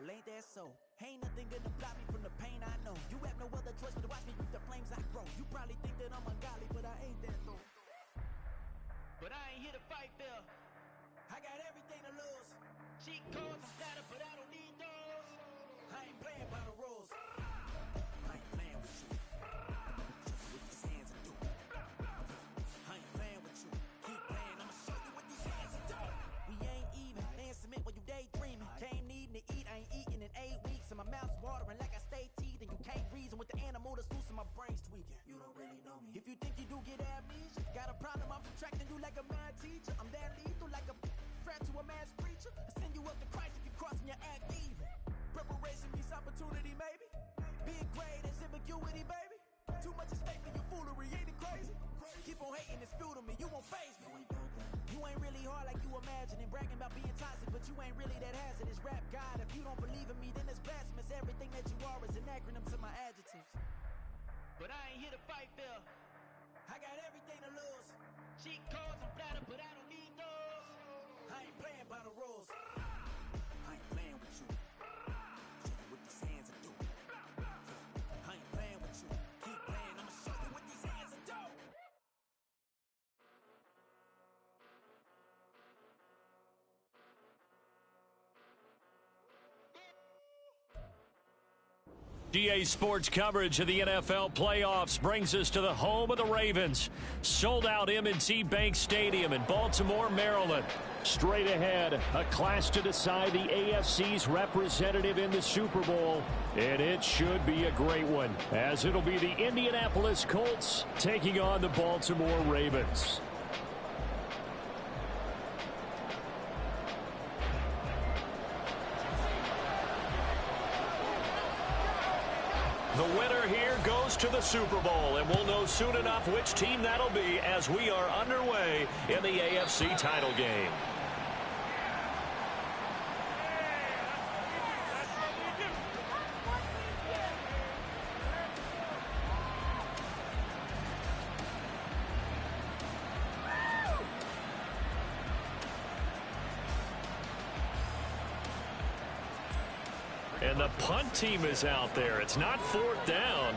Well, ain't that so? Ain't nothing gonna block me from the pain I know. You have no other choice but to watch me reap the flames I grow. You probably think that I'm ungodly, but I ain't that though. But I ain't here to fight fair. I got everything to lose. Cheat codes and data, but I don't need those. I ain't playing by the rules. I ain't playing with you. With these hands and do. I ain't playing with you. Keep playing, I'ma show you what these hands and do. We ain't even. Laying cement while you daydreaming. Came needing to eat, I ain't eating in 8 weeks. And my mouth's watering like I stay teething. You can't reason with the animal that's loose and my brain's tweaking. You don't really know me. If you think you do get amnesia, got a problem, I'm subtracting you like a mad teacher. I'm that lethal like a threat to a mass preacher. I send you up to Christ if you crossing your act evil. Preparation meets opportunity, maybe. Big grade is ambiguity, baby. Too much at stake for your foolery, ain't it crazy? Keep on hating, it's fuel to me, you won't face me. You ain't really hard like you imagining. Bragging about being toxic, but you ain't really that hazardous. Rap God, if you don't believe in me, then it's blasphemous. Everything that you are is an acronym to my adjectives. But I ain't here to fight fair. I got everything to lose. Cheat codes and flatter, but I don't need those. I ain't playing by the rules. I ain't playing with you. Show you what these hands are doing. I ain't playing with you. Keep playing, I'ma show you what these hands are doing. GA Sports coverage of the NFL playoffs brings us to the home of the Ravens. Sold out M&T Bank Stadium in Baltimore, Maryland. Straight ahead, a clash to decide the AFC's representative in the Super Bowl. And it should be a great one, as it'll be the Indianapolis Colts taking on the Baltimore Ravens. The winner here goes to the Super Bowl, and we'll know soon enough which team that'll be as we are underway in the AFC title game. And the punt team is out there. It's not fourth down.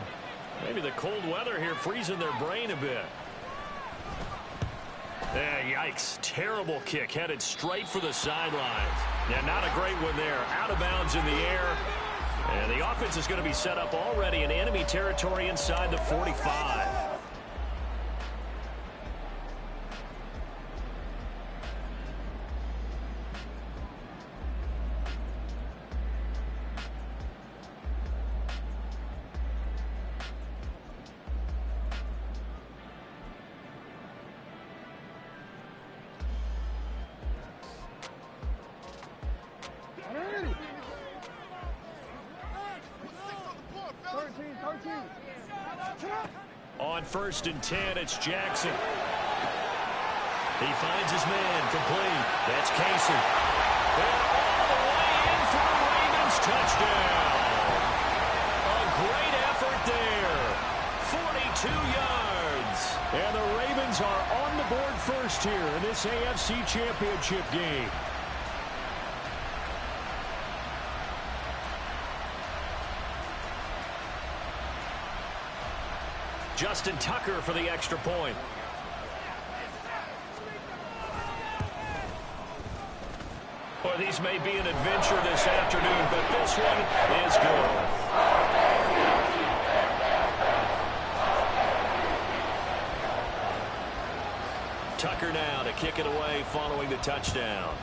Maybe the cold weather here freezing their brain a bit. Yikes. Terrible kick headed straight for the sidelines. Yeah, not a great one there. Out of bounds in the air. And the offense is going to be set up already in enemy territory inside the 45. On 1st and 10, it's Jackson. He finds his man, complete. That's Casey. And all the way in for the Ravens touchdown. A great effort there. 42 yards. And the Ravens are on the board first here in this AFC Championship game. Justin Tucker for the extra point. Well, these may be an adventure this afternoon, but this one is good. Tucker now to kick it away following the touchdown.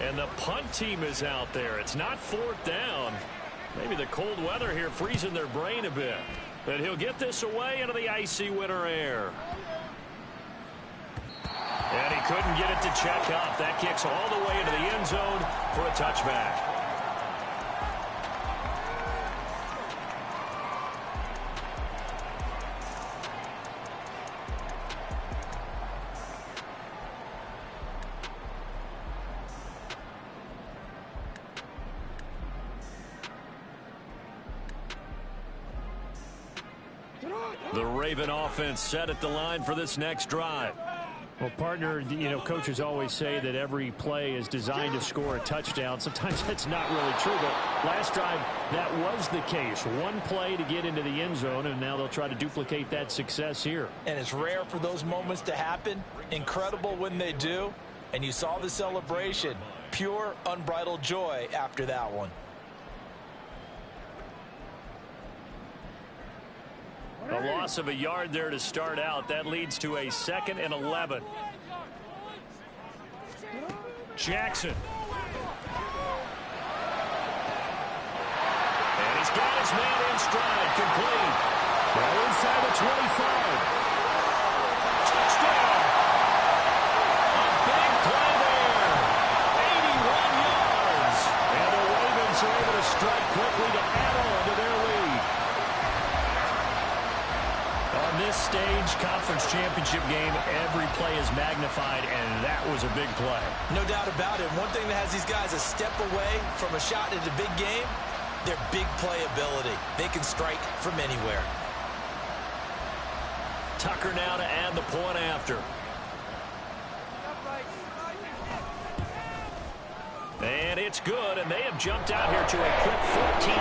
And the punt team is out there. It's not fourth down. Maybe the cold weather here freezing their brain a bit. But he'll get this away into the icy winter air. And he couldn't get it to check up. That kicks all the way into the end zone for a touchback. The Raven offense set at the line for this next drive. Well, partner, coaches always say that every play is designed to score a touchdown. Sometimes that's not really true, but last drive, that was the case. One play to get into the end zone, and now they'll try to duplicate that success here. And it's rare for those moments to happen. Incredible when they do. And you saw the celebration. Pure, unbridled joy after that one. A loss of a yard there to start out. That leads to a 2nd and 11. Jackson. And he's got his man in stride. Complete. Well inside the 25. Touchdown. A big play there. 81 yards. And the Ravens are able to strike quickly to add on to their lead. On this stage, conference championship game, every play is magnified, and that was a big play. No doubt about it. One thing that has these guys a step away from a shot at a big game, their big play ability. They can strike from anywhere. Tucker now to add the point after. And it's good, and they have jumped out here to a quick 14-0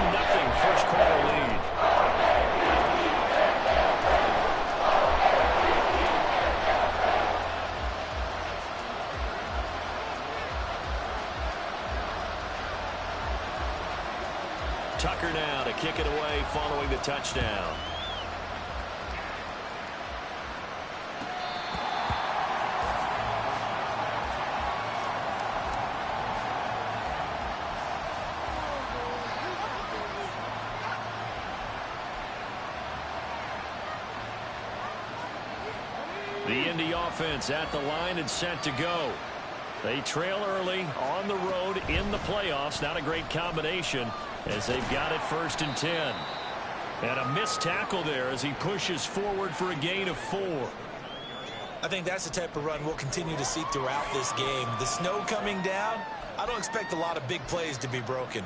first quarter lead. Tucker now to kick it away following the touchdown. The Indy offense at the line and set to go. They trail early on the road in the playoffs. Not a great combination as they've got it 1st and 10. And a missed tackle there as he pushes forward for a gain of 4. I think that's the type of run we'll continue to see throughout this game. The snow coming down, I don't expect a lot of big plays to be broken.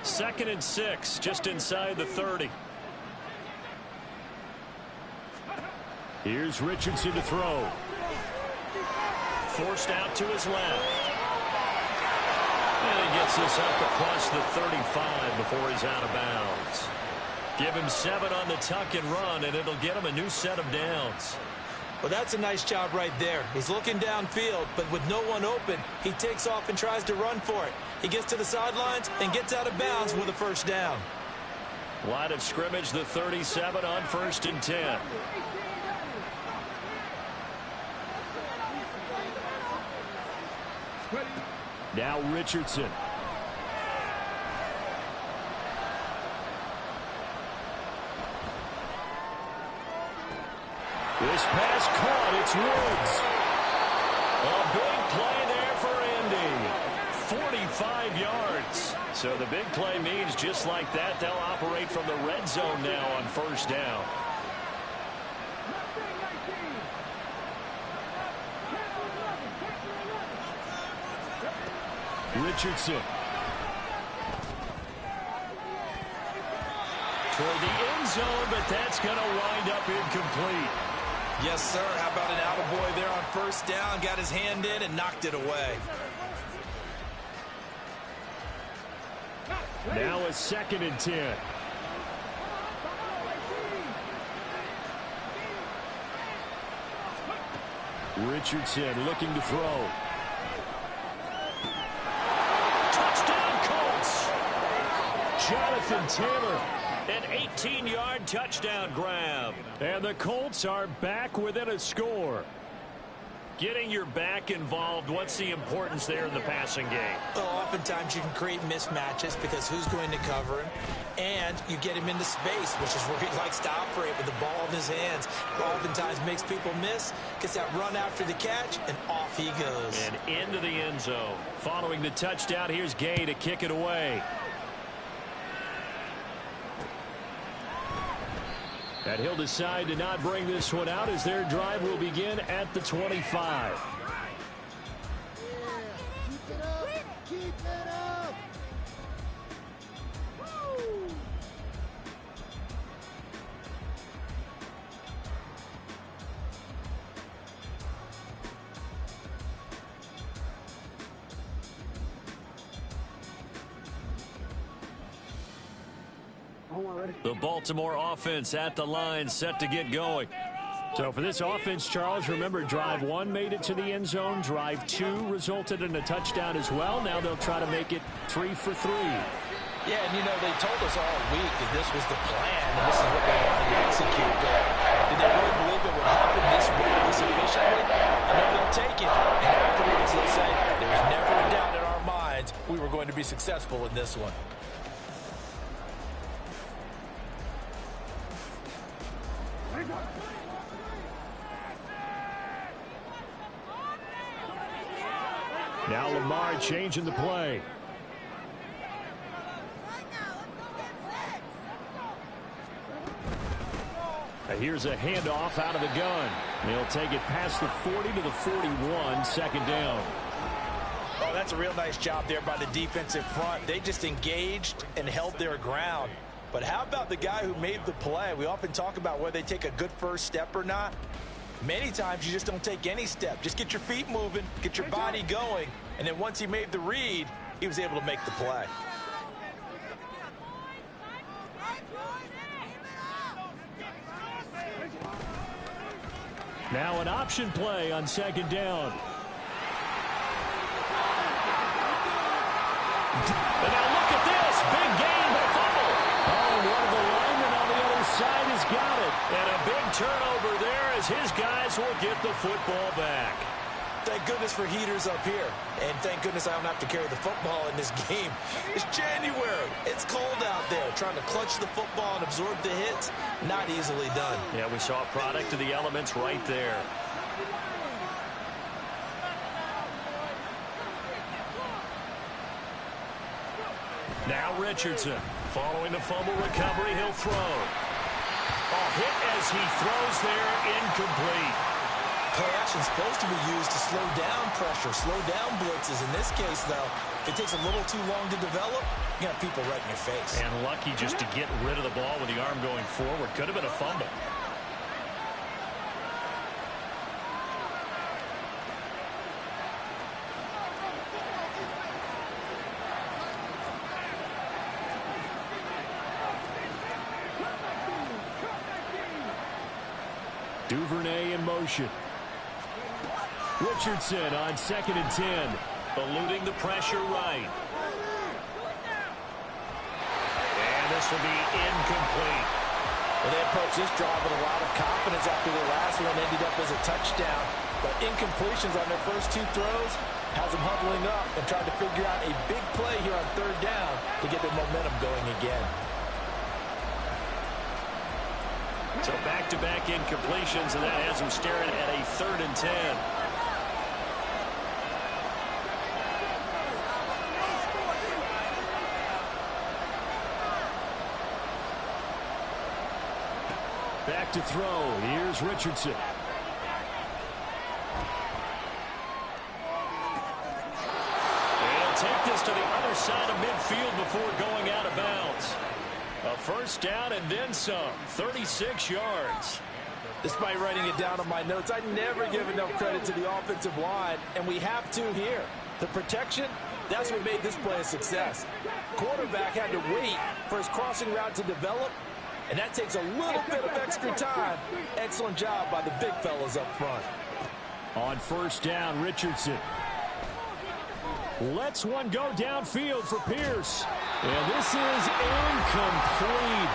2nd and 6, just inside the 30. Here's Richardson to throw. Forced out to his left. And he gets this up across the 35 before he's out of bounds. Give him 7 on the tuck and run, and it'll get him a new set of downs. Well, that's a nice job right there. He's looking downfield, but with no one open, he takes off and tries to run for it. He gets to the sidelines and gets out of bounds with a first down. Line of scrimmage, the 37 on 1st and 10. Now Richardson. This pass caught. It's Woods. A big play there for Indy. 45 yards. So the big play means just like that, they'll operate from the red zone now on 1st down. Richardson. Toward the end zone, but that's going to wind up incomplete. Yes, sir. How about an attaboy there on 1st down? Got his hand in and knocked it away. Now a 2nd and 10. Richardson looking to throw. Jonathan Taylor, an 18-yard touchdown grab. And the Colts are back within a score. Getting your back involved, what's the importance there in the passing game? Well, oftentimes you can create mismatches because who's going to cover him? And you get him into space, which is where he likes to operate with the ball in his hands. Oftentimes makes people miss, gets that run after the catch, and off he goes. And into the end zone. Following the touchdown, here's Gay to kick it away. And he'll decide to not bring this one out as their drive will begin at the 25. Keep it up. The Baltimore offense at the line, set to get going. So for this offense, Charles, remember, drive 1 made it to the end zone. Drive 2 resulted in a touchdown as well. Now they'll try to make it 3 for 3. Yeah, and, they told us all week that this was the plan, and this is what they wanted to execute. But did they really believe it would happen this way, this efficiently? I know they'll take it. And afterwards, they'll say, there's never a doubt in our minds we were going to be successful in this one. Now Lamar changing the play. Here's a handoff out of the gun. They'll take it past the 40 to the 41, second down. Oh, that's a real nice job there by the defensive front. They just engaged and held their ground. But how about the guy who made the play? We often talk about whether they take a good first step or not. Many times you just don't take any step. Just get your feet moving, get your body going, and then once he made the read, he was able to make the play. Now an option play on second down. And now look at this. Big gain, but fumble. Oh, one of the linemen on the other side has got it. And a big turnover there as his guys will get the football back. Thank goodness for heaters up here. And thank goodness I don't have to carry the football in this game. It's January. It's cold out there. Trying to clutch the football and absorb the hits, not easily done. Yeah, we saw a product of the elements right there. Now Richardson. Following the fumble recovery, he'll throw. A hit as he throws there, incomplete. Play action is supposed to be used to slow down pressure, slow down blitzes. In this case, though, if it takes a little too long to develop, you got people right in your face. And lucky just to get rid of the ball with the arm going forward. Could have been a fumble. Duvernay in motion. Richardson on 2nd and 10. Eluding the pressure right. And this will be incomplete. Well, they approached this drive with a lot of confidence after their last one ended up as a touchdown. But incompletions on their first 2 throws has them huddling up and trying to figure out a big play here on 3rd down to get their momentum going again. So back-to-back incompletions, and that has them staring at a 3rd and 10. Back to throw. Here's Richardson. They'll take this to the other side of midfield before going out of bounds. A first down and then some. 36 yards. Despite writing it down on my notes, I never give enough credit to the offensive line, and we have to here. The protection, that's what made this play a success. Quarterback had to wait for his crossing route to develop, and that takes a little bit of extra time. Excellent job by the big fellas up front. On first down, Richardson lets one go downfield for Pierce. And this is incomplete.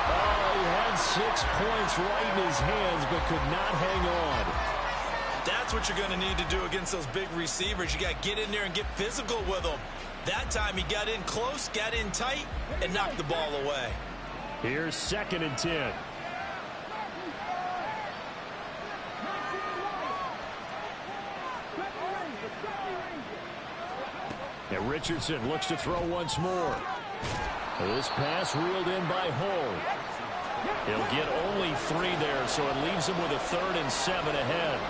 Oh, he had 6 points right in his hands, but could not hang on. That's what you're going to need to do against those big receivers. You got to get in there and get physical with them. That time he got in close, got in tight, and knocked the ball away. Here's 2nd and 10. And Richardson looks to throw once more. This pass reeled in by Hull. He'll get only 3 there, so it leaves him with a 3rd and 7 ahead.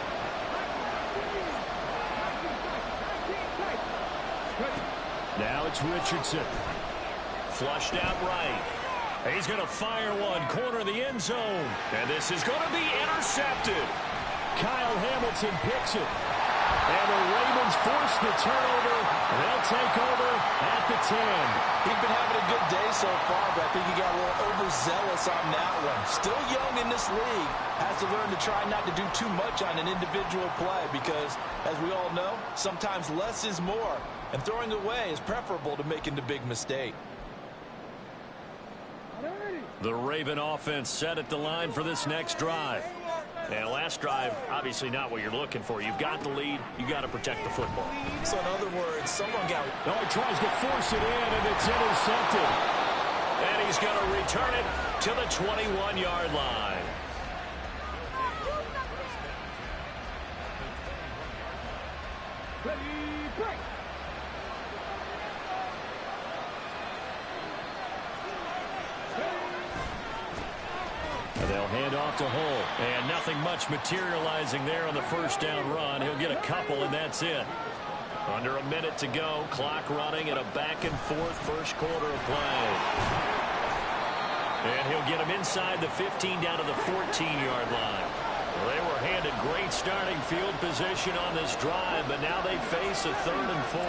Now it's Richardson. Flushed out right. He's going to fire one, corner of the end zone. And this is going to be intercepted. Kyle Hamilton picks it. And the Ravens force the turnover They'll take over at the 10. He's been having a good day so far, but I think he got a little overzealous on that one. Still young in this league. Has to learn to try not to do too much on an individual play because, as we all know, sometimes less is more. And throwing away is preferable to making the big mistake. The Raven offense set at the line for this next drive. And last drive, obviously not what you're looking for. You've got the lead. You got to protect the football. So in other words, someone got... No, he tries to force it in, and it's intercepted. And he's going to return it to the 21-yard line. They'll hand off to Hull. And nothing much materializing there on the first down run. He'll get a couple, and that's it. Under a minute to go. Clock running and a back-and-forth first quarter of play. And he'll get him inside the 15 down to the 14-yard line. Well, they were handed great starting field position on this drive, but now they face a 3rd and 4.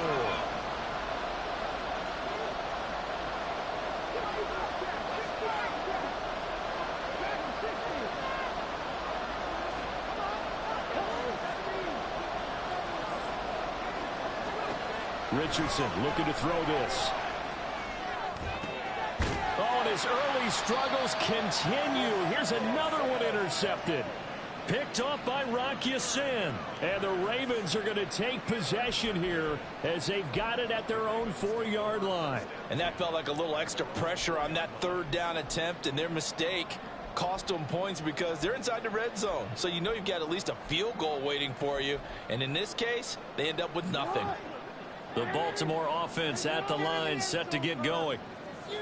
Richardson looking to throw this. Oh, and his early struggles continue. Here's another one intercepted. Picked off by Rock Ya-Sin. And the Ravens are going to take possession here as they've got it at their own 4-yard line. And that felt like a little extra pressure on that 3rd down attempt, and their mistake cost them points because they're inside the red zone. So you know you've got at least a field goal waiting for you. And in this case, they end up with nothing. The Baltimore offense at the line, set to get going.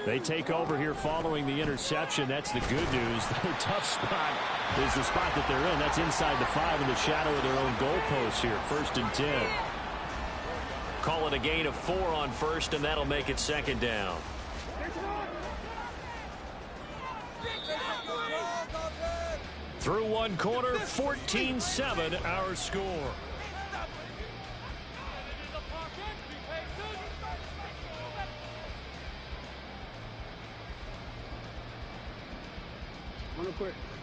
They take over here following the interception. That's the good news. Their tough spot is the spot that they're in. That's inside the 5 in the shadow of their own goalpost here. 1st and 10. Call it a gain of 4 on first, and that'll make it 2nd down. Through one quarter, 14-7 our score.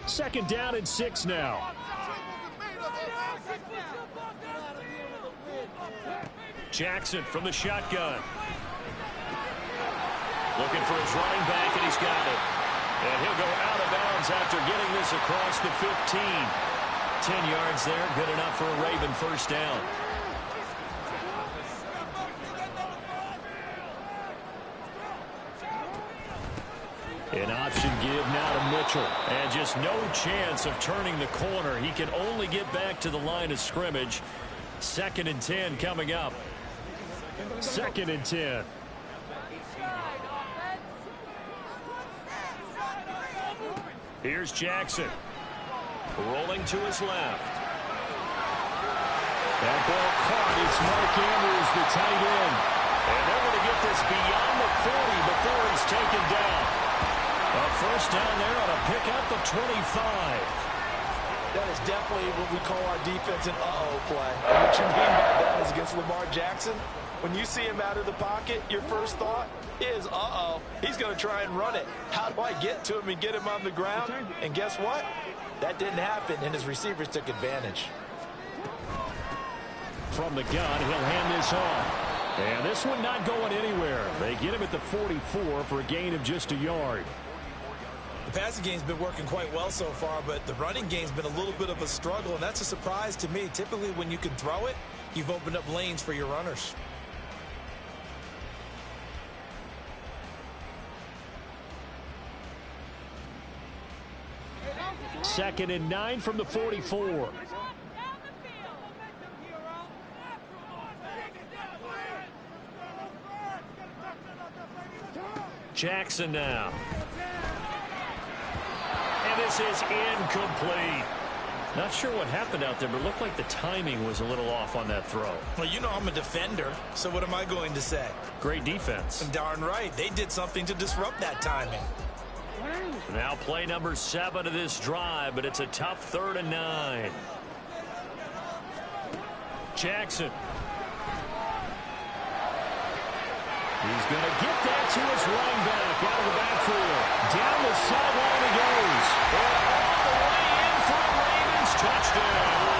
Second down and 6 now. Jackson from the shotgun. Looking for his running back, and he's got it. And he'll go out of bounds after getting this across the 15. 10 yards there, good enough for a Raven first down. An option give now to Mitchell. And just no chance of turning the corner. He can only get back to the line of scrimmage. 2nd and 10 coming up. 2nd and 10. Here's Jackson. Rolling to his left. That ball caught. It's Mark Andrews, the tight end. And they're going to get this beyond the 40 before he's taken down. A first down there on a pickup of 25. That is definitely what we call our defense an uh-oh play. And what you mean by that is against Lamar Jackson, when you see him out of the pocket, your first thought is, uh-oh, he's going to try and run it. How do I get to him and get him on the ground? And guess what? That didn't happen, and his receivers took advantage. From the gun, he'll hand this off. And this one not going anywhere. They get him at the 44 for a gain of just a yard. The passing game's been working quite well so far, but the running game's been a little bit of a struggle, and that's a surprise to me. Typically, when you can throw it, you've opened up lanes for your runners. Second and 9 from the 44. Jackson now. And this is incomplete. Not sure what happened out there, but it looked like the timing was a little off on that throw. Well, you know I'm a defender, so what am I going to say? Great defense. Darn right. They did something to disrupt that timing. Now play number 7 of this drive, but it's a tough 3rd and 9. He's going to get that to his running back out of the backfield. Down the sideline he goes. And all the way in for the Ravens touchdown.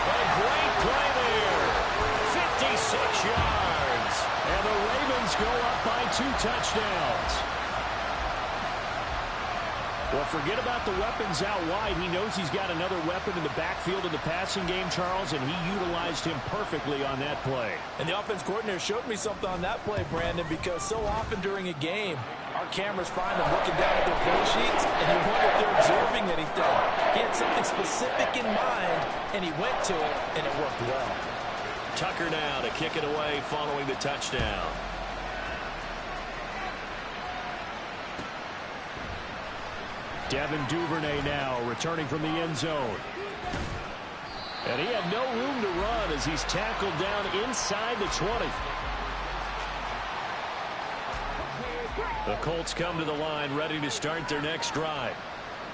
A great play there. 56 yards. And the Ravens go up by 2 touchdowns. Well, forget about the weapons out wide. He knows he's got another weapon in the backfield in the passing game, Charles, and he utilized him perfectly on that play. And the offense coordinator showed me something on that play, Brandon, because so often during a game, our cameras find them looking down at their play sheets, and you wonder if they're observing anything. He had something specific in mind, and he went to it, and it worked well. Tucker now to kick it away following the touchdown. Devin Duvernay now returning from the end zone. And he had no room to run as he's tackled down inside the 20. The Colts come to the line ready to start their next drive.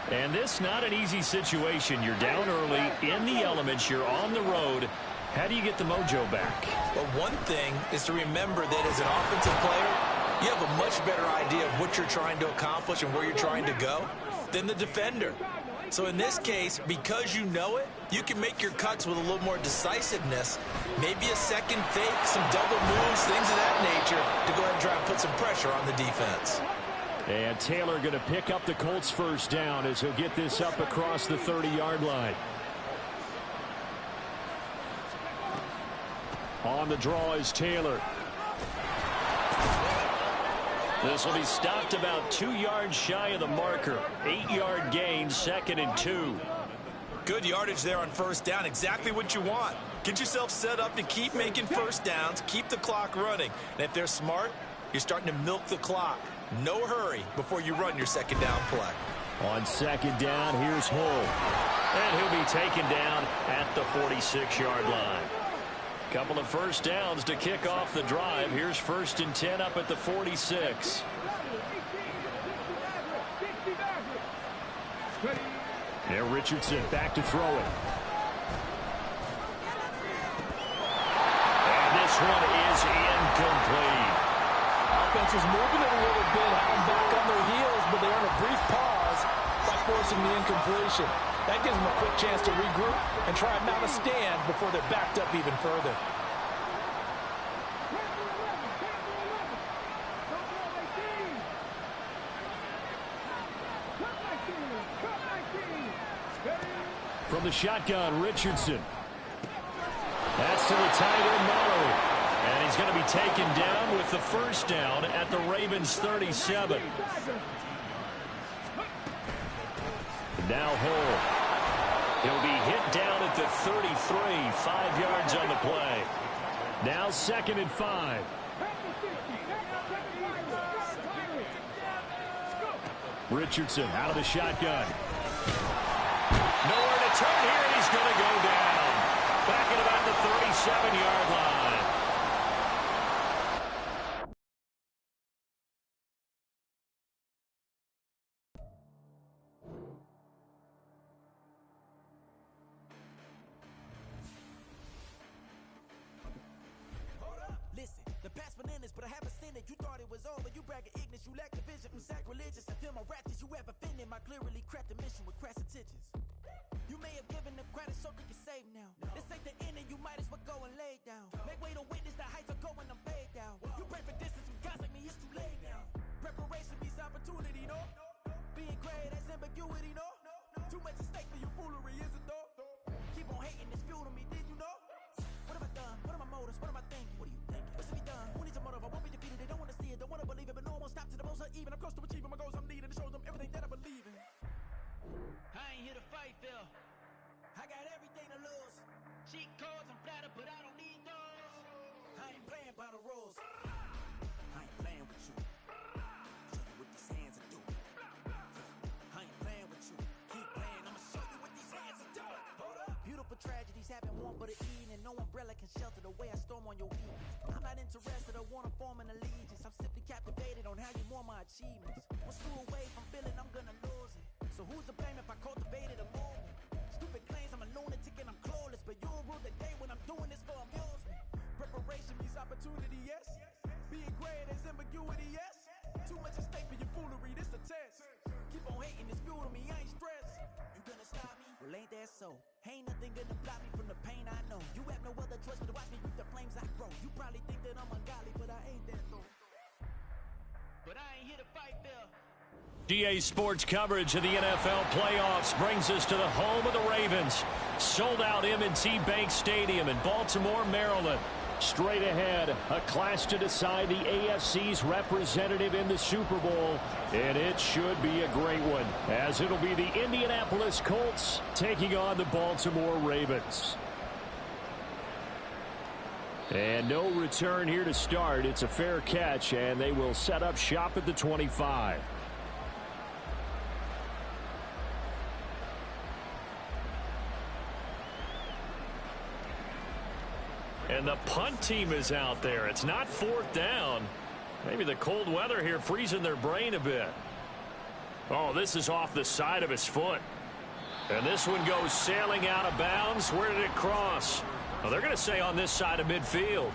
And this not an easy situation. You're down early, in the elements, you're on the road. How do you get the mojo back? Well, one thing is to remember that as an offensive player, you have a much better idea of what you're trying to accomplish and where you're trying to go than the defender. So in this case, because you know it, you can make your cuts with a little more decisiveness, maybe a second fake, some double moves, things of that nature, to go ahead and try and put some pressure on the defense. And Taylor going to pick up the Colts first down as he'll get this up across the 30-yard line. On the draw is Taylor. This will be stopped about 2 yards shy of the marker. 8-yard gain, 2nd and 2. Good yardage there on first down. Exactly what you want. Get yourself set up to keep making first downs, keep the clock running. And if they're smart, you're starting to milk the clock. No hurry before you run your second down play. On second down, here's Hull. And he'll be taken down at the 46-yard line. Couple of first downs to kick off the drive. Here's 1st and 10 up at the 46. There, Richardson back to throw it. And this one is incomplete. Offense was moving it a little bit, had them back on their heels, but they earned a brief pause by forcing the incompletion. That gives them a quick chance to regroup and try and mount a stand before they're backed up even further. From the shotgun, Richardson. That's to the tight end, Mallory. And he's going to be taken down with the first down at the Ravens 37. Now Hull. He'll be hit down at the 33, 5 yards on the play. Now 2nd and 5. Richardson out of the shotgun. Nowhere to turn here, and he's going to go down. Back at about the 37-yard line. But I haven't seen it. You thought it was over. You bragging ignorance. You lack the vision. I'm sacrilegious. I feel my ratchets. You ever offended my clearly cracked the mission with crass intentions. You may have given them credit so you can save now. This ain't the end and you might as well go and lay down. Make way to witness the heights are going, I'm paid down. You pray for distance with guys like me, it's too late now. Preparation means opportunity, no? Being great, that's ambiguity, no? Too much at stake for your foolery, is it though? Keep on hating, it's fuel to me, did you know? What have I done? What are my motives? What am I thinking? What are you thinking? What's to be done? Who needs a motive? I won't be defeated. They don't want to see it, don't want to believe it, but no one will stop to the most uneven. I'm close to achieving my goals. I'm needing to show them everything that I believe in. I ain't here to fight, Phil. I got everything to lose. Cheat codes, I'm flattered, but I don't need those. I ain't playing by the rules. I ain't playing with you. Show you what these hands are doing. I ain't playing with you. Keep playing, I'ma show you what these hands are doing. Hold up. Beautiful tragedies happen one but an evening. No umbrella can shelter the way I storm on your evenings. I'm not interested or wanna form an allegiance. I'm simply captivated on how you want my achievements. One screw away from feeling I'm gonna lose it. So who's to blame if I cultivated a movement? Stupid claims I'm a lunatic and I'm clueless, but you'll rule the day when I'm doing this for amusement. Preparation means opportunity, yes? Being great is ambiguity, yes. Too much at stake for your foolery, this a test. Keep on hating, it's fuel to me, I ain't stressed. You gonna stop me? Well, ain't that so? Ain't nothing gonna block me from the pain I know. You have no other choice but to watch me reap the flames I grow. You probably think that I'm ungodly, but I ain't that though. But I ain't here to fight there. GA Sports coverage of the NFL playoffs brings us to the home of the Ravens. Sold out M&T Bank Stadium in Baltimore, Maryland. Straight ahead, a clash to decide the AFC's representative in the Super Bowl. And it should be a great one, as it'll be the Indianapolis Colts taking on the Baltimore Ravens. And no return here to start. It's a fair catch, and they will set up shop at the 25. And the punt team is out there. It's not fourth down. Maybe the cold weather here freezing their brain a bit. Oh, this is off the side of his foot. And this one goes sailing out of bounds. Where did it cross? Well, they're going to say on this side of midfield.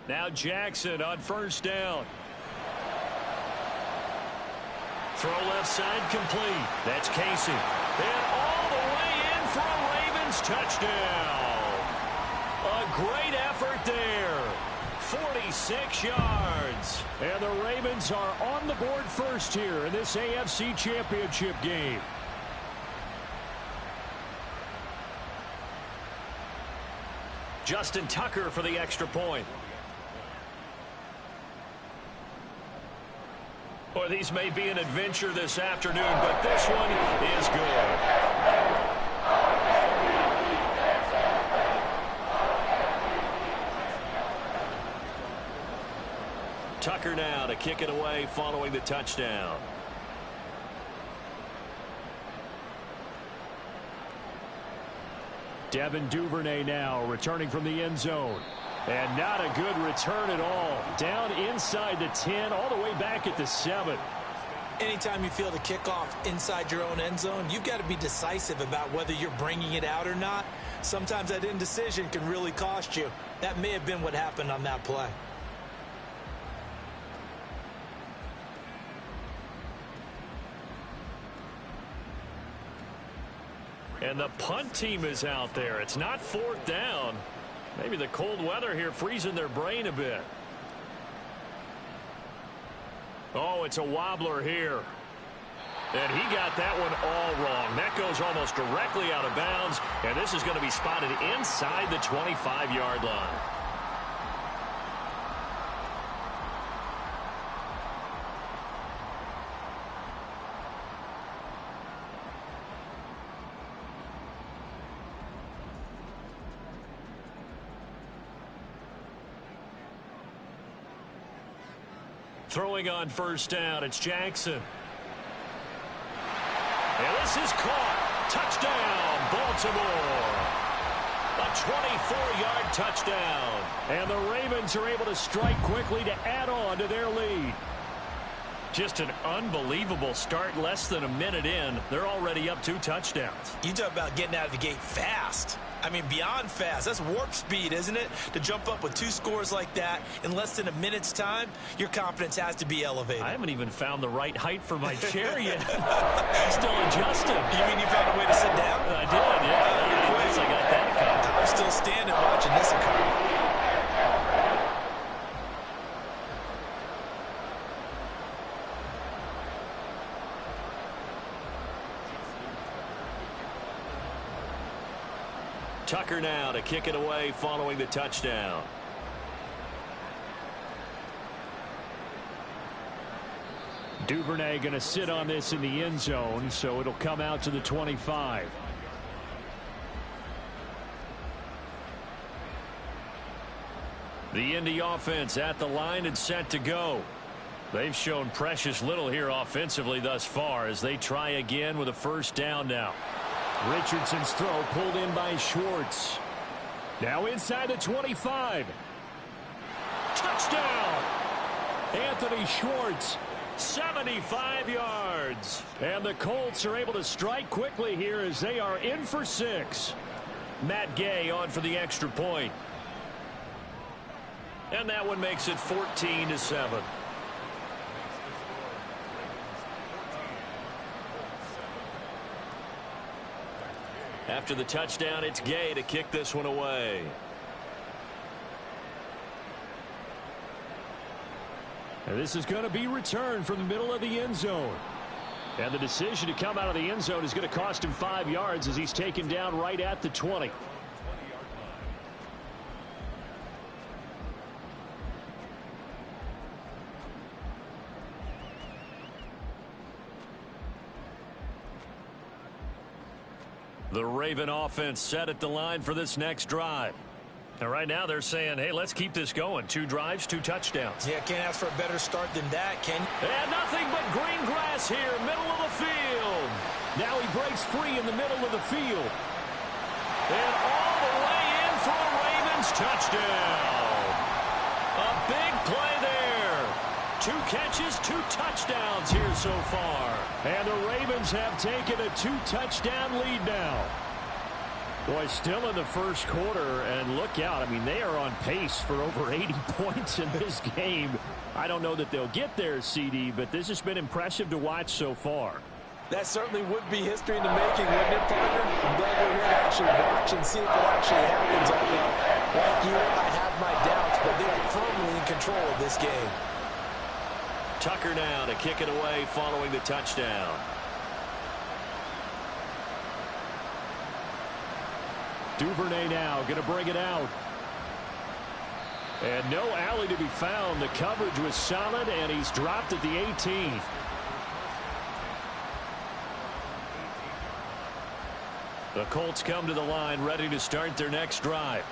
Now Jackson on first down. Throw left side complete. That's Casey. And all the way in for a Ravens touchdown. A great effort there. 46 yards. And the Ravens are on the board first here in this AFC Championship game. Justin Tucker for the extra point. Boy, these may be an adventure this afternoon, but this one is good. Tucker now to kick it away following the touchdown. Devin Duvernay now returning from the end zone. And not a good return at all. Down inside the 10, all the way back at the 7. Anytime you feel the kickoff inside your own end zone, you've got to be decisive about whether you're bringing it out or not. Sometimes that indecision can really cost you. That may have been what happened on that play. And the punt team is out there. It's not fourth down. Maybe the cold weather here freezing their brain a bit. Oh, it's a wobbler here. And he got that one all wrong. That goes almost directly out of bounds. And this is going to be spotted inside the 25-yard line. Throwing on first down, it's Jackson. And this is caught. Touchdown, Baltimore. A 24-yard touchdown. And the Ravens are able to strike quickly to add on to their lead. Just an unbelievable start. Less than a minute in, they're already up 2 touchdowns. You talk about getting out of the gate fast. I mean, beyond fast. That's warp speed, isn't it? To jump up with 2 scores like that in less than a minute's time, your confidence has to be elevated. I haven't even found the right height for my chair yet. I'm still adjusting. You mean you found a way to sit down? I did, yeah. Of course I got that covered. I'm still standing watching this occur. Tucker now to kick it away following the touchdown. Duvernay going to sit on this in the end zone, so it'll come out to the 25. The Indy offense at the line and set to go. They've shown precious little here offensively thus far as they try again with a first down now. Richardson's throw pulled in by Schwartz. Now inside the 25. Touchdown! Anthony Schwartz, 75 yards. And the Colts are able to strike quickly here as they are in for 6. Matt Gay on for the extra point. And that one makes it 14-7. After the touchdown, it's Gay to kick this one away. And this is going to be returned from the middle of the end zone. And the decision to come out of the end zone is going to cost him 5 yards as he's taken down right at the 20. The Raven offense set at the line for this next drive. And right now they're saying, hey, let's keep this going. 2 drives, 2 touchdowns. Yeah, can't ask for a better start than that, can you? And nothing but green grass here, middle of the field. Now he breaks free in the middle of the field. And all the way in for a Ravens touchdown. A big play there. 2 catches, 2 touchdowns here so far. And the Ravens have taken a 2-touchdown lead now. Boy, still in the first quarter, and look out. I mean, they are on pace for over 80 points in this game. I don't know that they'll get there, CD, but this has been impressive to watch so far. That certainly would be history in the making, wouldn't it, partner? I'm glad we're here to actually watch and see what actually happens. Like you, I have my doubts, but they are firmly in control of this game. Tucker now to kick it away following the touchdown. Duvernay now going to bring it out. And no alley to be found. The coverage was solid, and he's dropped at the 18th. The Colts come to the line ready to start their next drive.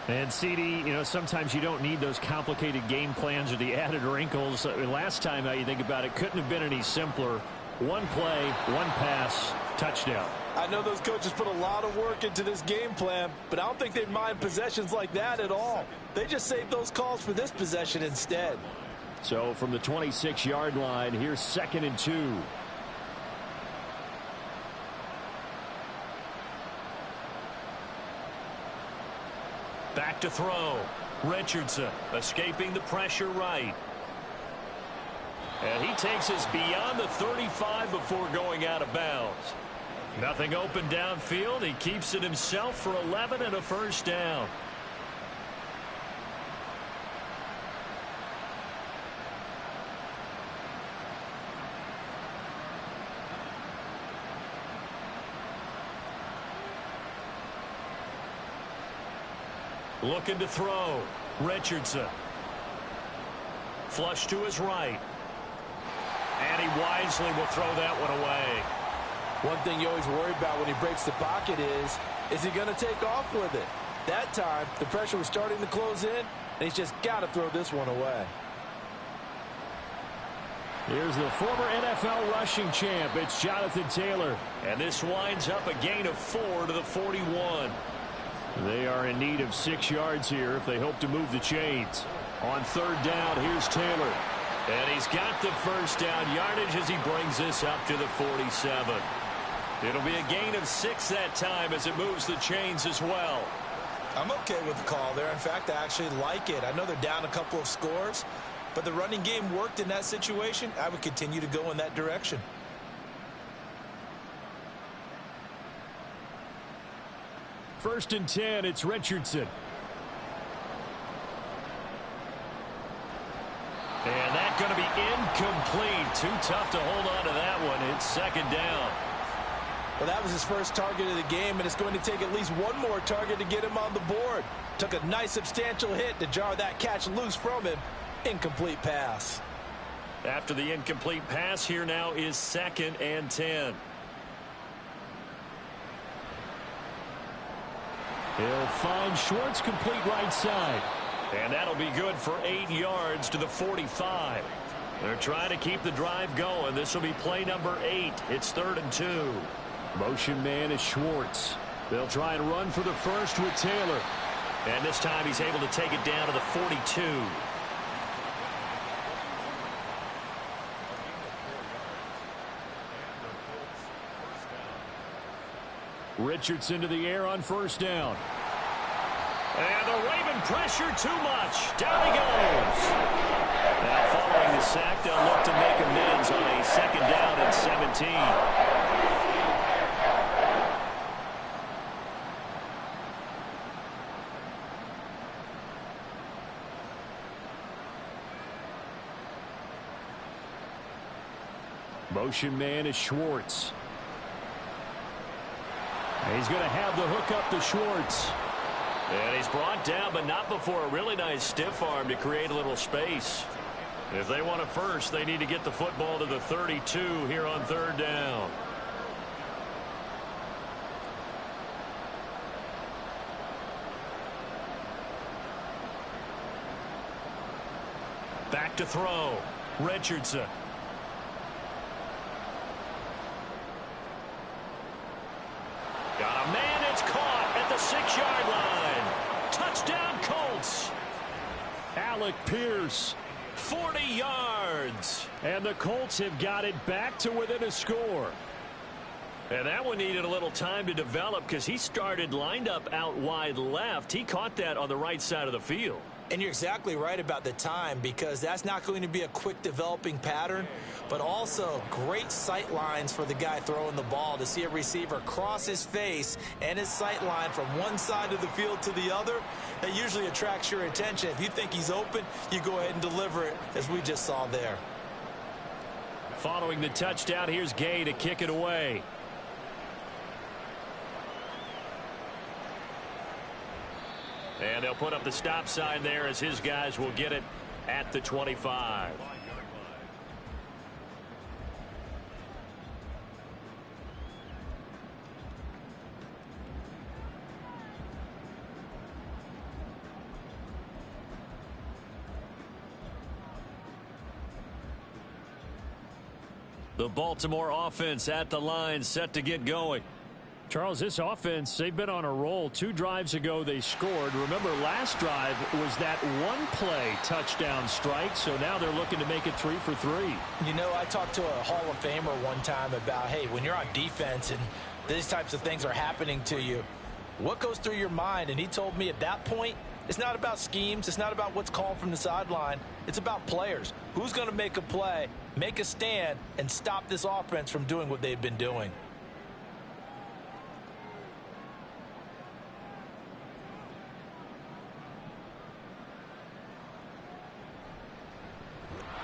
And CD, you know, sometimes you don't need those complicated game plans or the added wrinkles. Last time, now you think about it, couldn't have been any simpler. 1 play, 1 pass, touchdown. I know those coaches put a lot of work into this game plan, but I don't think they mind possessions like that at all. They just save those calls for this possession instead. So from the 26-yard line, here's 2nd and 2. Back to throw. Richardson escaping the pressure right. And he takes us beyond the 35 before going out of bounds. Nothing open downfield. He keeps it himself for 11 and a first down. Looking to throw. Richardson. Flush to his right. And he wisely will throw that one away. One thing you always worry about when he breaks the pocket is he going to take off with it? That time, the pressure was starting to close in, and he's just got to throw this one away. Here's the former NFL rushing champ. It's Jonathan Taylor. And this winds up a gain of 4 to the 41. They are in need of 6 yards here if they hope to move the chains. On 3rd down, here's Taylor. And he's got the first down yardage as he brings this up to the 47. It'll be a gain of 6 that time as it moves the chains as well. I'm okay with the call there. In fact, I actually like it. I know they're down a couple of scores, but the running game worked in that situation. I would continue to go in that direction. First and 10, it's Richardson. And that's going to be incomplete. Too tough to hold on to that one. It's 2nd down. Well, that was his first target of the game, and it's going to take at least one more target to get him on the board. Took a nice substantial hit to jar that catch loose from him. Incomplete pass. After the incomplete pass, here now is 2nd and 10. He'll find Schwartz complete right side. And that'll be good for 8 yards to the 45. They're trying to keep the drive going. This will be play number 8. It's 3rd and 2. Motion man is Schwartz. They'll try and run for the first with Taylor. And this time he's able to take it down to the 42. Richardson to the air on first down. And the Raven pressure too much. Down he goes. Now following the sack, they'll look to make amends on a second down and 17. Motion man is Schwartz. He's going to have the hook up to Schwartz. And he's brought down, but not before a really nice stiff arm to create a little space. If they want a first, they need to get the football to the 32 here on third down. Back to throw. Richardson. Got a man, it's caught at the 6-yard line. Touchdown, Colts. Alec Pierce. 40 yards. And the Colts have got it back to within a score. And that one needed a little time to develop because he started lined up out wide left. He caught that on the right side of the field. And you're exactly right about the time, because that's not going to be a quick developing pattern, but also great sight lines for the guy throwing the ball to see a receiver cross his face and his sight line from one side of the field to the other. That usually attracts your attention. If you think he's open, you go ahead and deliver it, as we just saw there. Following the touchdown, here's Gay to kick it away. And they'll put up the stop sign there as his guys will get it at the 25. The Baltimore offense at the line, set to get going. Charles, this offense, they've been on a roll. 2 drives ago they scored. Remember, last drive was that one-play touchdown strike, so now they're looking to make it 3 for 3. You know, I talked to a Hall of Famer one time about, hey, when you're on defense and these types of things are happening to you, what goes through your mind? And he told me at that point, it's not about schemes. It's not about what's called from the sideline. It's about players. Who's going to make a play, make a stand, and stop this offense from doing what they've been doing?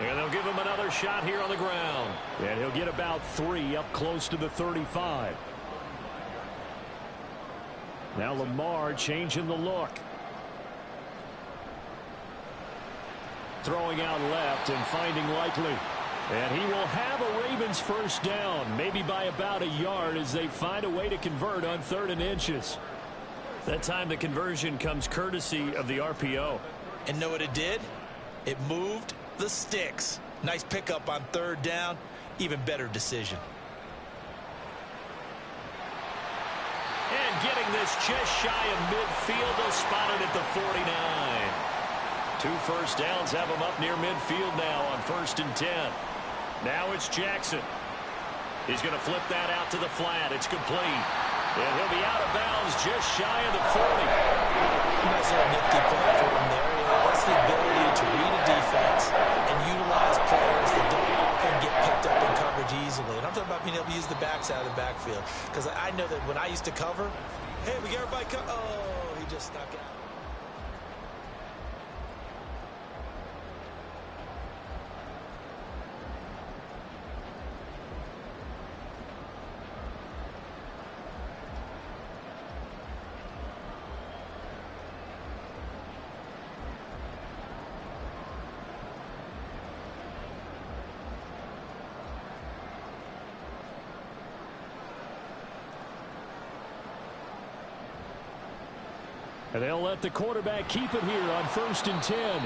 And they'll give him another shot here on the ground. And he'll get about 3 up close to the 35. Now Lamar changing the look. Throwing out left and finding Likely. And he will have a Ravens first down, maybe by about a yard, as they find a way to convert on 3rd and inches. That time the conversion comes courtesy of the RPO. And know what it did? It moved the sticks. Nice pickup on 3rd down. Even better decision. And getting this just shy of midfield, they'll spot it at the 49. 2 first downs have him up near midfield now on 1st and 10. Now it's Jackson. He's going to flip that out to the flat. It's complete. And he'll be out of bounds just shy of the 40. Nice little nifty play for him there. That's the ability to read a defense and utilize players that don't often get picked up in coverage easily. And I'm talking about being able to use the backside of the backfield. Because I know that when I used to cover, hey, we got everybody cover. Oh, he just snuck out. And they'll let the quarterback keep it here on 1st and 10.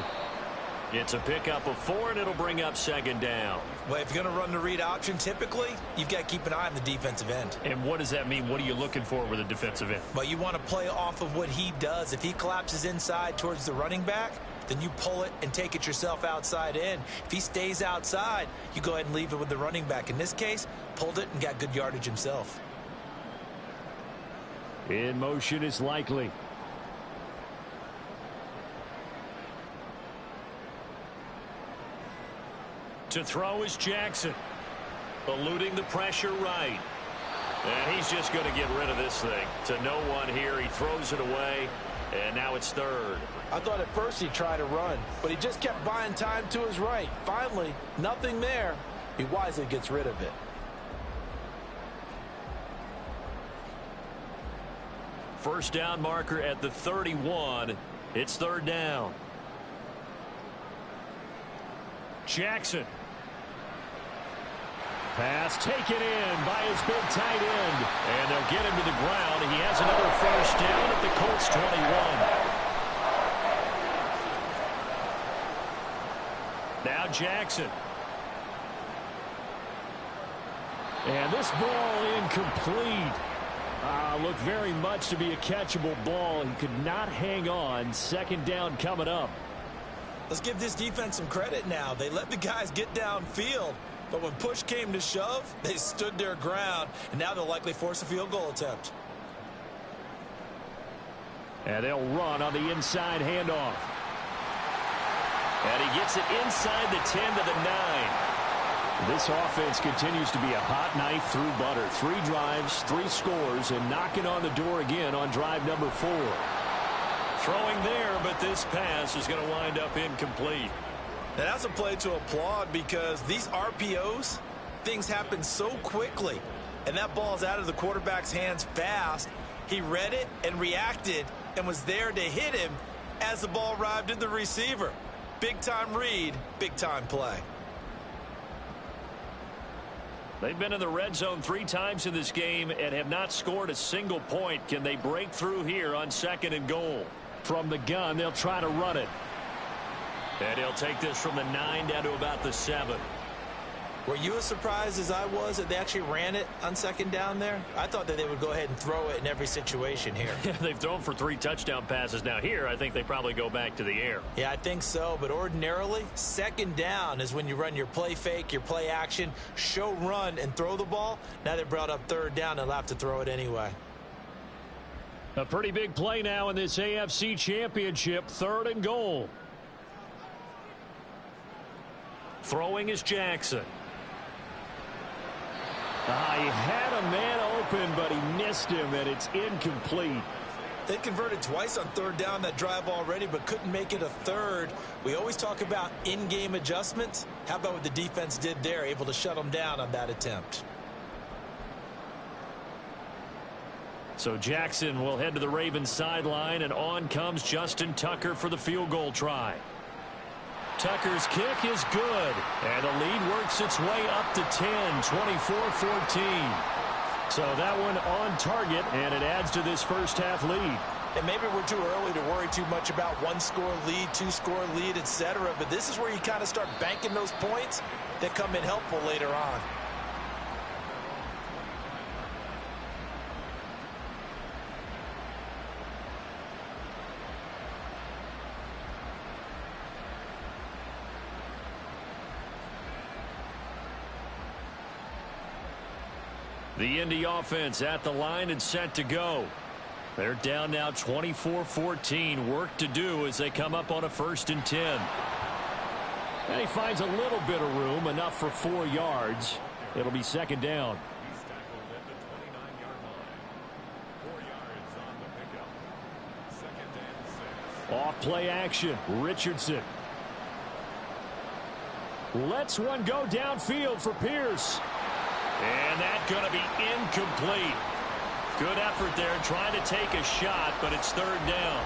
It's a pickup of 4, and it'll bring up second down. Well, if you're going to run the read option, typically, you've got to keep an eye on the defensive end. And what does that mean? What are you looking for with a defensive end? Well, you want to play off of what he does. If he collapses inside towards the running back, then you pull it and take it yourself outside in. If he stays outside, you go ahead and leave it with the running back. In this case, pulled it and got good yardage himself. In motion is likely. To throw is Jackson. Eluding the pressure right. And he's just going to get rid of this thing. To no one here. He throws it away. And now it's third. I thought at first he'd try to run, but he just kept buying time to his right. Finally, nothing there. He wisely gets rid of it. First down marker at the 31. It's third down. Jackson. Pass taken in by his big tight end. And they'll get him to the ground. He has another first down at the Colts 21. Now Jackson. And this ball incomplete. Looked very much to be a catchable ball. He could not hang on. Second down coming up. Let's give this defense some credit now. They let the guys get downfield, but when push came to shove, they stood their ground, and now they'll likely force a field goal attempt. And they'll run on the inside handoff. And he gets it inside the 10 to the 9. This offense continues to be a hot knife through butter. 3 drives, 3 scores, and knocking on the door again on drive number 4. Throwing there, but this pass is going to wind up incomplete. Now that's a play to applaud because these RPOs, things happen so quickly. And that ball's out of the quarterback's hands fast. He read it and reacted and was there to hit him as the ball arrived at the receiver. Big-time read, big-time play. They've been in the red zone 3 times in this game and have not scored a single point. Can they break through here on 2nd and goal? From the gun, they'll try to run it. And he'll take this from the 9 down to about the 7. Were you as surprised as I was that they actually ran it on 2nd down there? I thought that they would go ahead and throw it in every situation here. They've thrown for 3 touchdown passes. Now here, I think they probably go back to the air. Yeah, I think so. But ordinarily, 2nd down is when you run your play fake, your play action, show run, and throw the ball. Now they brought up 3rd down. They'll have to throw it anyway. A pretty big play now in this AFC Championship. 3rd and goal. Throwing is Jackson. He had a man open, but he missed him, and it's incomplete. They converted twice on 3rd down that drive already, but couldn't make it a 3rd. We always talk about in-game adjustments. How about what the defense did there, able to shut them down on that attempt? So Jackson will head to the Ravens sideline, and on comes Justin Tucker for the field goal try. Tucker's kick is good, and the lead works its way up to 10, 24-14. So that one on target, and it adds to this first half lead. And maybe we're too early to worry too much about 1-score lead, 2-score lead, etc. But this is where you kind of start banking those points that come in helpful later on. The Indy offense at the line and set to go. They're down now 24-14. Work to do as they come up on a 1st and 10. And he finds a little bit of room, enough for 4 yards. It'll be 2nd down. He's tackled at the 29-yard line. 4 yards on the pickup. 2nd and 6. Off play action. Richardson. Lets one go downfield for Pierce. And that's going to be incomplete. Good effort there trying to take a shot, but it's 3rd down.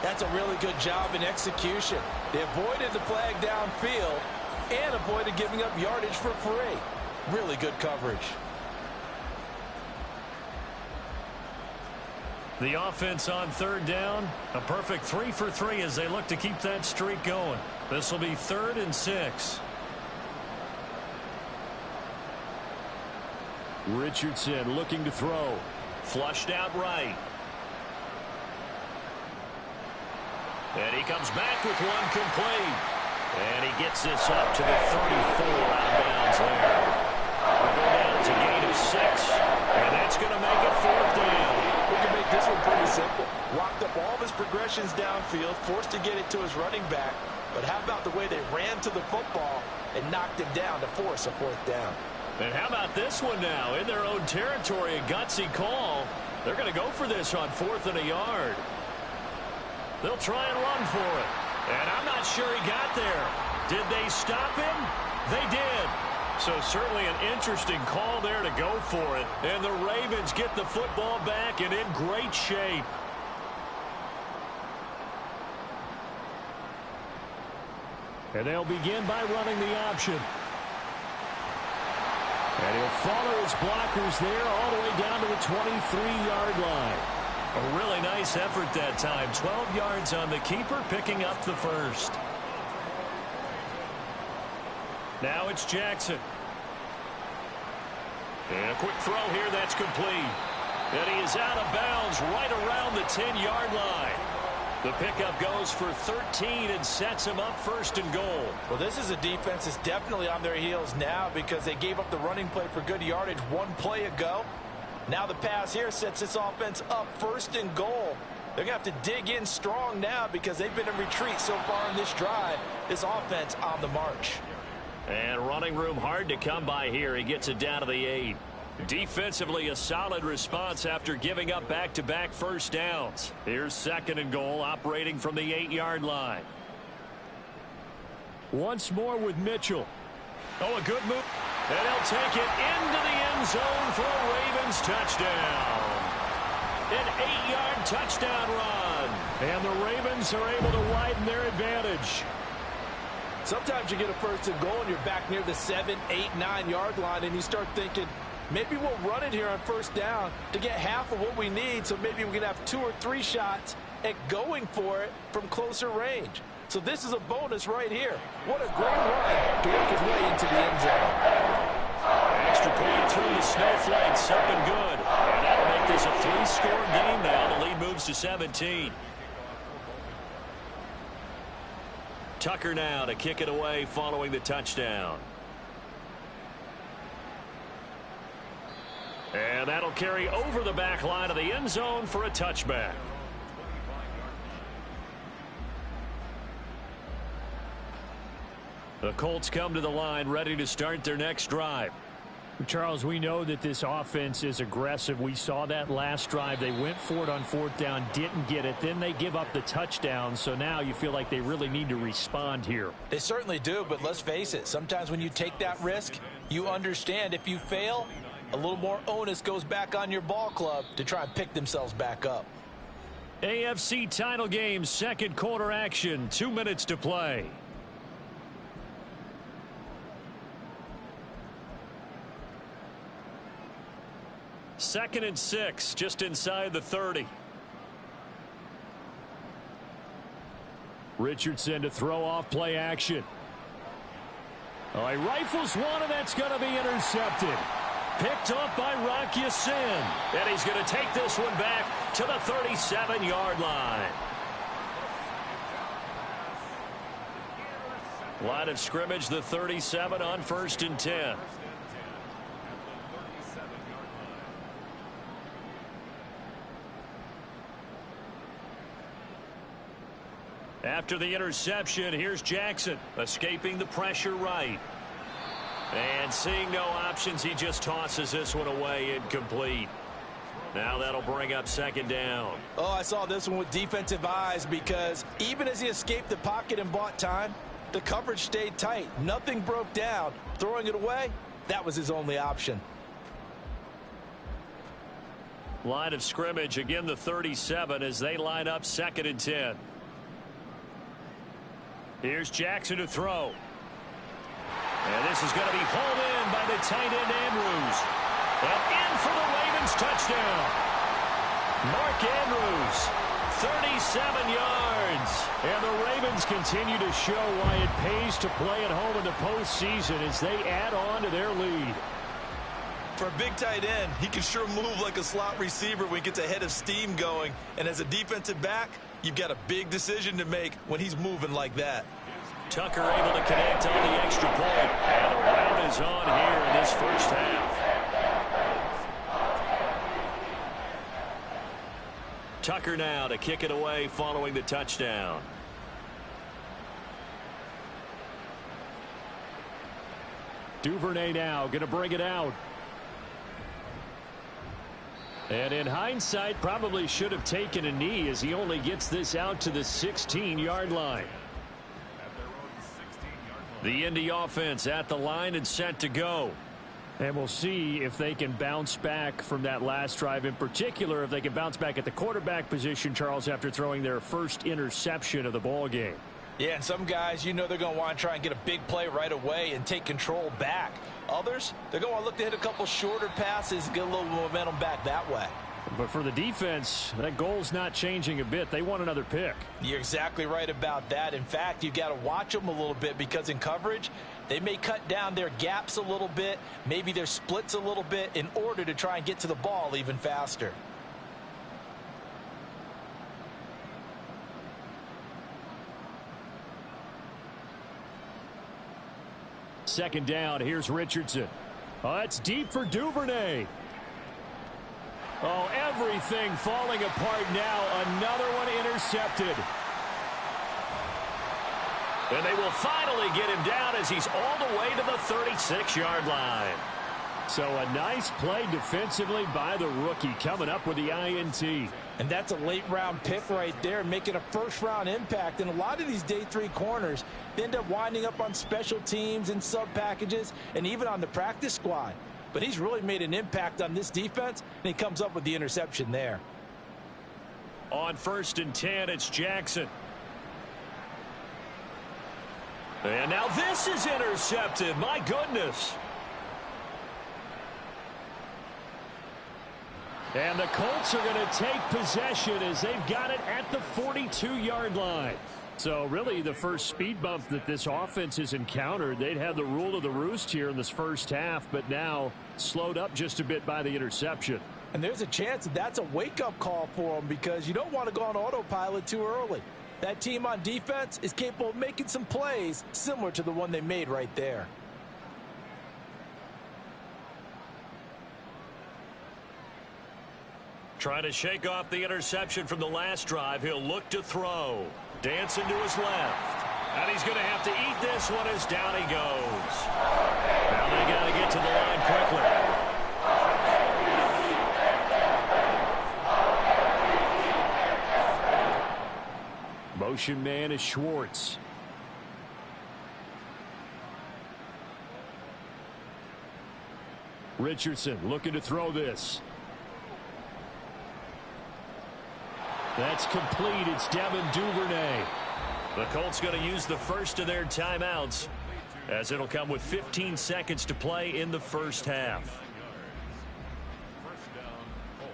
That's a really good job in execution. They avoided the flag downfield and avoided giving up yardage for free. Really good coverage. The offense on 3rd down, a perfect 3 for 3 as they look to keep that streak going. This will be 3rd and 6. Richardson looking to throw. Flushed out right. And he comes back with one complete. And he gets this up to the 34 out of bounds there. We'll go down to a gain of 6. And that's going to make it 4th down. We can make this one pretty simple. Locked up all of his progressions downfield, forced to get it to his running back. But how about the way they ran to the football and knocked him down to force a 4th down? And how about this one now? In their own territory, a gutsy call. They're going to go for this on 4th and a yard. They'll try and run for it. And I'm not sure he got there. Did they stop him? They did. So certainly an interesting call there to go for it. And the Ravens get the football back and in great shape. And they'll begin by running the option. And he'll follow his blockers there all the way down to the 23-yard line. A really nice effort that time. 12 yards on the keeper, picking up the 1st. Now it's Jackson. And a quick throw here that's complete. And he is out of bounds right around the 10-yard line. The pickup goes for 13 and sets him up 1st and goal. Well, this is a defense that's definitely on their heels now because they gave up the running play for good yardage one play ago. Now the pass here sets this offense up 1st and goal. They're going to have to dig in strong now because they've been in retreat so far in this drive. This offense on the march. And running room hard to come by here. He gets it down to the 8. Defensively, a solid response after giving up back-to-back 1st downs. Here's 2nd and goal, operating from the 8-yard line. Once more with Mitchell. Oh, a good move. And he'll take it into the end zone for a Ravens touchdown. An 8-yard touchdown run. And the Ravens are able to widen their advantage. Sometimes you get a 1st and goal and you're back near the 7, 8, 9-yard line and you start thinking, maybe we'll run it here on 1st down to get half of what we need, so maybe we can have 2 or 3 shots at going for it from closer range. So this is a bonus right here. What a great run to work his way into the end zone. Extra point through the snowflakes, up and good. And that'll make this a 3-score game now. The lead moves to 17. Tucker now to kick it away following the touchdown. And that'll carry over the back line of the end zone for a touchback. The Colts come to the line ready to start their next drive. Charles, we know that this offense is aggressive. We saw that last drive. They went for it on 4th down, didn't get it. Then they give up the touchdown. So now you feel like they really need to respond here. They certainly do, but let's face it. Sometimes when you take that risk, you understand if you fail, a little more onus goes back on your ball club to try and pick themselves back up. AFC title game, 2nd quarter action, 2 minutes to play. Second and 6, just inside the 30. Richardson to throw off play action. Oh, he rifles one, and that's going to be intercepted. Picked up by Rock Ya-Sin. And he's going to take this one back to the 37-yard line. Line of scrimmage, the 37 on 1st and 10. After the interception, here's Jackson, escaping the pressure right. And seeing no options, he just tosses this one away, incomplete. Now that'll bring up 2nd down. Oh, I saw this one with defensive eyes because even as he escaped the pocket and bought time, the coverage stayed tight. Nothing broke down. Throwing it away, that was his only option. Line of scrimmage, again the 37 as they line up 2nd and 10. Here's Jackson to throw. And this is going to be hauled in by the tight end Andrews. And in for the Ravens touchdown. Mark Andrews, 37 yards. And the Ravens continue to show why it pays to play at home in the postseason as they add on to their lead. For a big tight end, he can sure move like a slot receiver when he gets a head of steam going. And as a defensive back, you've got a big decision to make when he's moving like that. Tucker able to connect on the extra point. And the round is on here in this first half. Tucker now to kick it away following the touchdown. Duvernay now going to bring it out. And in hindsight, probably should have taken a knee as he only gets this out to the 16-yard line. The Indy offense at the line and set to go. And we'll see if they can bounce back from that last drive, in particular if they can bounce back at the quarterback position, Charles, after throwing their first interception of the ball game. Yeah, and some guys, you know they're going to want to try and get a big play right away and take control back. Others, they're going to look to hit a couple shorter passes and get a little momentum back that way. But for the defense, that goal's not changing a bit. They want another pick. You're exactly right about that. In fact, you've got to watch them a little bit because in coverage, they may cut down their gaps a little bit, maybe their splits a little bit in order to try and get to the ball even faster. Second down, here's Richardson. Oh, that's deep for Duvernay. Oh, everything falling apart now. Another one intercepted. And they will finally get him down as he's all the way to the 36-yard line. So a nice play defensively by the rookie coming up with the INT. And that's a late-round pick right there, making a first-round impact. And a lot of these day 3 corners, they end up winding up on special teams and sub-packages and even on the practice squad. But he's really made an impact on this defense, and he comes up with the interception there. On 1st and 10, it's Jackson. And now this is intercepted. My goodness. And the Colts are going to take possession as they've got it at the 42-yard line. So really the first speed bump that this offense has encountered. They'd had the rule of the roost here in this first half, but now slowed up just a bit by the interception. And there's a chance that that's a wake-up call for them because you don't want to go on autopilot too early. That team on defense is capable of making some plays similar to the one they made right there. Trying to shake off the interception from the last drive. He'll look to throw. Dancing to his left. And he's going to have to eat this one as down he goes. Now they got to get to the line quickly. Motion man is Schwartz. Richardson looking to throw this. That's complete. It's Devin Duvernay. The Colts going to use the first of their timeouts as it'll come with 15 seconds to play in the first half. First down, Colts.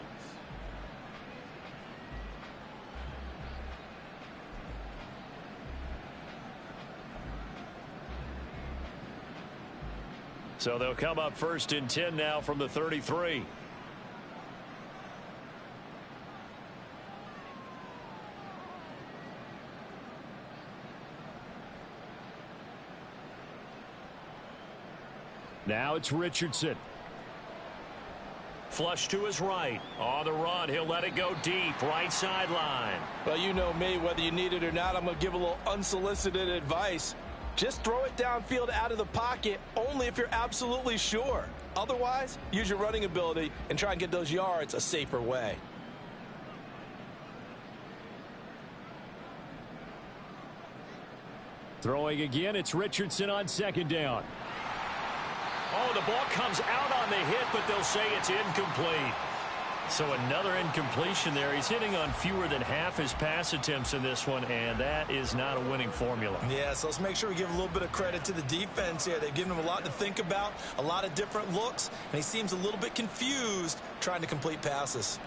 So they'll come up 1st and 10 now from the 33. Now it's Richardson. Flush to his right. On the run, he'll let it go deep. Right sideline. Well, you know me, whether you need it or not, I'm going to give a little unsolicited advice. Just throw it downfield out of the pocket only if you're absolutely sure. Otherwise, use your running ability and try and get those yards a safer way. Throwing again, it's Richardson on 2nd down. Oh, the ball comes out on the hit, but they'll say it's incomplete. So another incompletion there. He's hitting on fewer than half his pass attempts in this one, and that is not a winning formula. Yeah, so let's make sure we give a little bit of credit to the defense here. They've given him a lot to think about, a lot of different looks, and he seems a little bit confused trying to complete passes.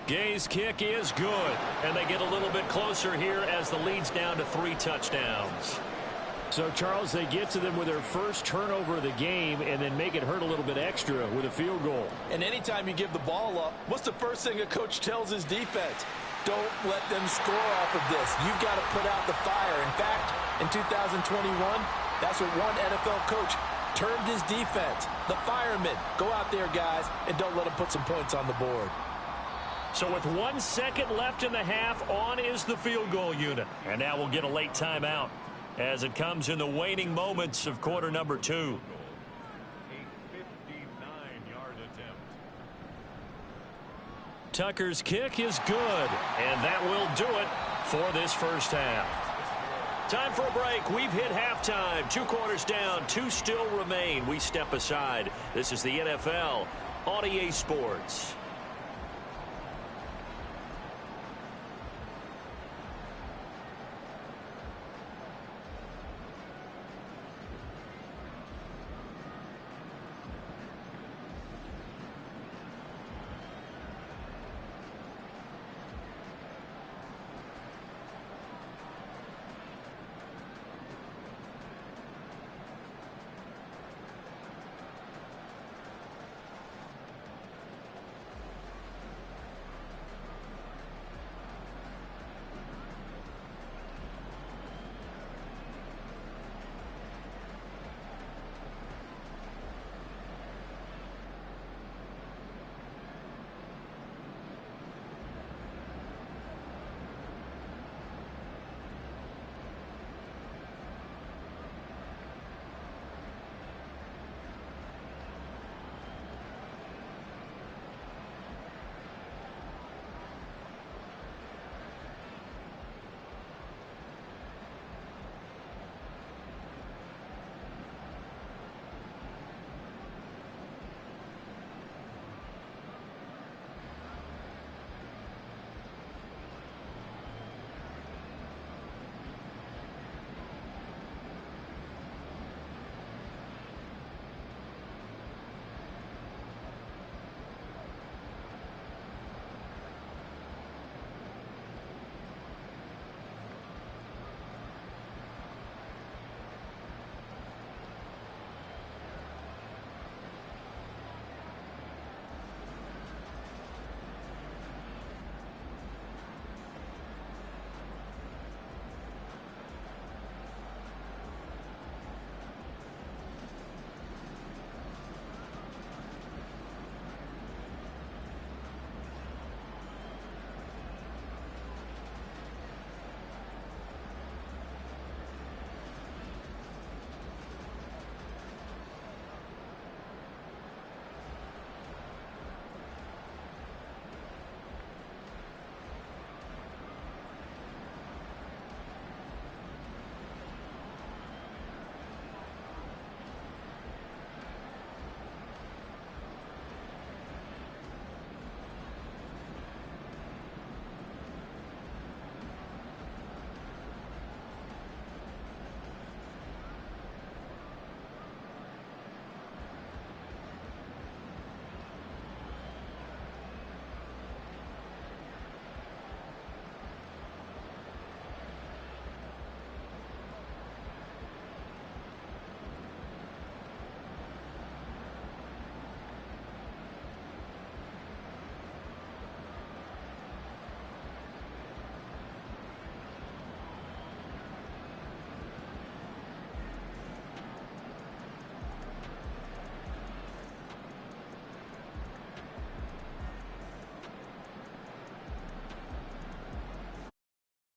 Gay's kick is good, and they get a little bit closer here as the lead's down to 3 touchdowns. So, Charles, they get to them with their first turnover of the game and then make it hurt a little bit extra with a field goal. And anytime you give the ball up, what's the first thing a coach tells his defense? Don't let them score off of this. You've got to put out the fire. In fact, in 2021, that's what one NFL coach termed his defense. The firemen. Go out there, guys, and don't let them put some points on the board. So with 1 second left in the half, on is the field goal unit. And now we'll get a late timeout as it comes in the waning moments of quarter number 2. A 59-yard attempt. Tucker's kick is good, and that will do it for this first half. Time for a break. We've hit halftime. 2 quarters down, 2 still remain. We step aside. This is the NFL on EA Sports.